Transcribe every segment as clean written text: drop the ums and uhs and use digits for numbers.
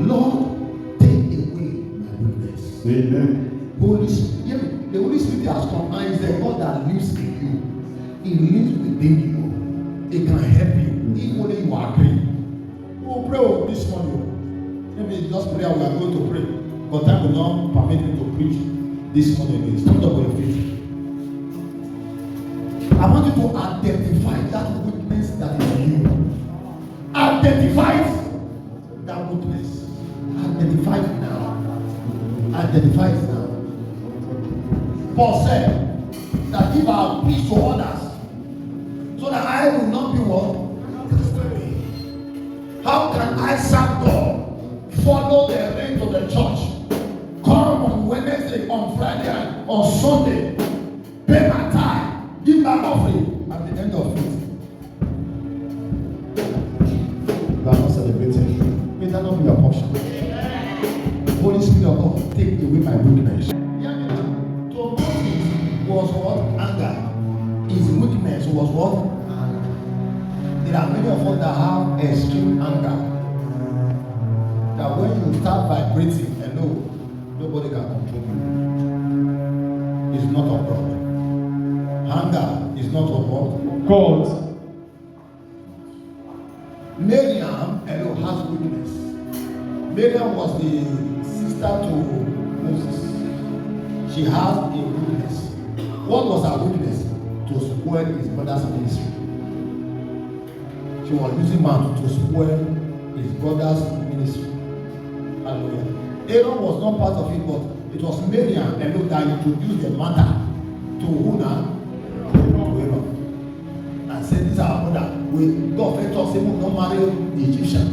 Lord, take away my weakness. Amen. Holy Spirit, the Holy Spirit has come and is the God that lives in you. He lives within you. It can help you if only you agree. We will pray this morning. Maybe it's just prayer we are going to pray. But time will not permit me to preach this morning. Stand up on your feet. I want you to identify that weakness that is in you. Identify that weakness. Identify it now. Identify it now. Paul said that if I have peace to others, so that I will not be what? How can I serve God? Follow the reign to the church. Come on Wednesday, on Friday, on Sunday. Pay my tithe. Give my offering. At the end of it, you are not celebrating. May that not be your portion. Holy Spirit of God, take away my weakness. To Moses was what? Anger. His weakness was what? There are many of us that have extreme anger. That when you start vibrating, hello, nobody can control you. It's not of God. Anger is not of God. God. Miriam, hello, has weakness. Miriam was the sister to Moses. She has a weakness. What was her weakness? To spoil his brother's ministry. She was using man to spoil his brother's ministry. Hallelujah. Aaron was not part of it, but it was Miriam that introduced the matter to who now? To Aaron. And said, this is our brother. God let us say, don't marry the Egyptian.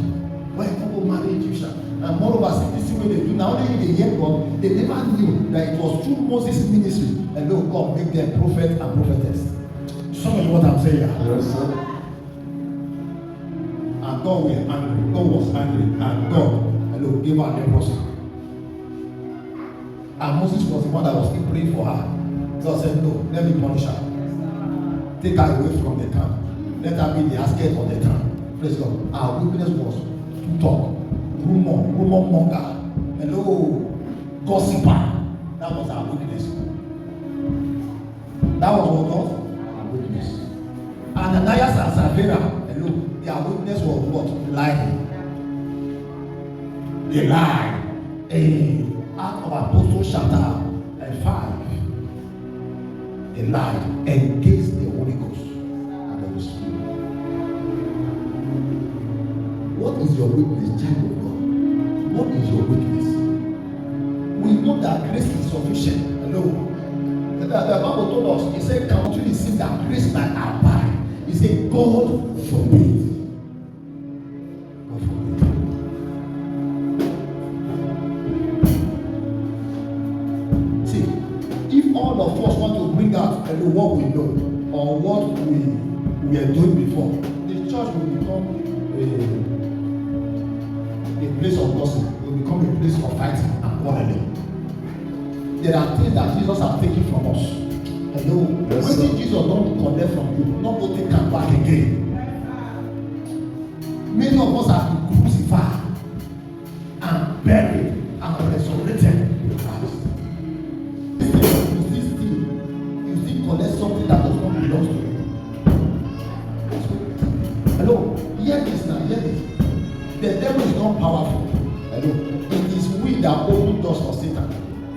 Why people marry Egyptian? And moreover, see this way they do. Now only they hear God, they never knew that it was through Moses' ministry. And look, God make them prophet and prophetess. Some of what I'm saying here. Yes, sir. And God was angry. God was angry. And God, gave her leprosy. And Moses was the one that was still praying for her. God said, no, let me punish her. Take her away from the camp. Let her be the asket of the camp. Praise God. Our weakness was to talk. Rumor monger. Gossiper. That was our weakness. That was what was our weakness. And Ananias and Sapphira, their weakness was what? Lying. They lied. Act of Apostles chapter 5. They lied against the Holy Ghost and the Holy Spirit. What is your weakness, child of God? What is your weakness? We know that grace is sufficient. Hello. The Bible told us, he said, "Can you see that grace might abide?" He said, God forbid. God forbid. See, if all of us want to bring out what we know or what we are doing before, the church will become a place of gossip. It will become a place of fighting and quarreling. There are things that Jesus has taken from us. Hello. Yes, when Jesus don't collect from you, nobody can back again. Many of us have been crucified and buried and resurrected in Christ. You still collect something that does not belong to you. Hello. Hear this now. Hear this. The devil is not powerful. Hello. It is we that open doors for Satan,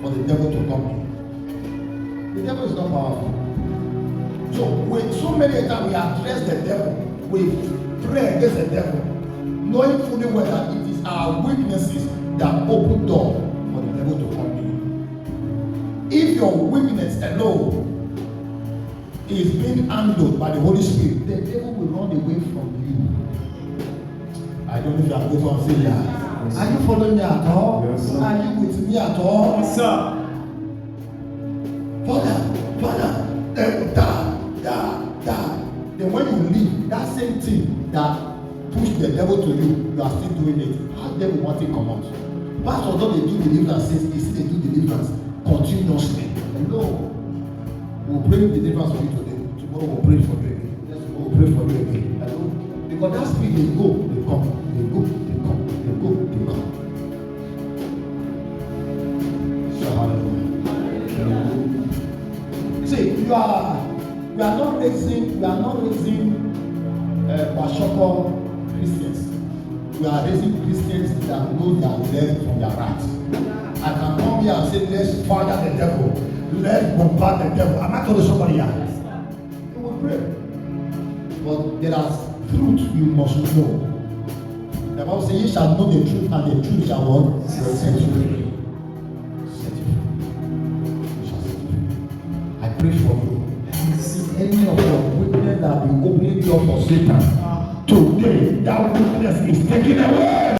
for the devil to come in. The devil is not powerful. So when so many times we address the devil, we pray against the devil, knowing fully well that it is our weaknesses that open door for the devil to come in. If your weakness alone is being handled by the Holy Spirit, the devil will run away from you. I don't know if you are going to say that. Are you following me at all? Yes, sir. Are you with me at all? Yes, sir. Father, they will die. Then when you leave, that same thing that pushed the devil to you, you are still doing it. How the devil want to come out? Pastor, don't they do deliverance? Says they do deliverance continuously. No. We'll pray deliverance for you today. Tomorrow we'll pray for you again. Next we'll pray for you again. Hello? Because that spirit, they go, they come, they go, they come, they go, they come. raising Washoko Christians. We are raising Christians that know their left from their right. I can come here and say, let's fire the devil. Let's bombard the devil. Am I telling somebody here? You will pray. But there are truth you must know. The Bible says, you shall know the truth, and the truth shall what? Set you free. Set you free. You shall set you free. I pray for you. See any of your witness that will be opening door for Satan. Today, that witness is taken away.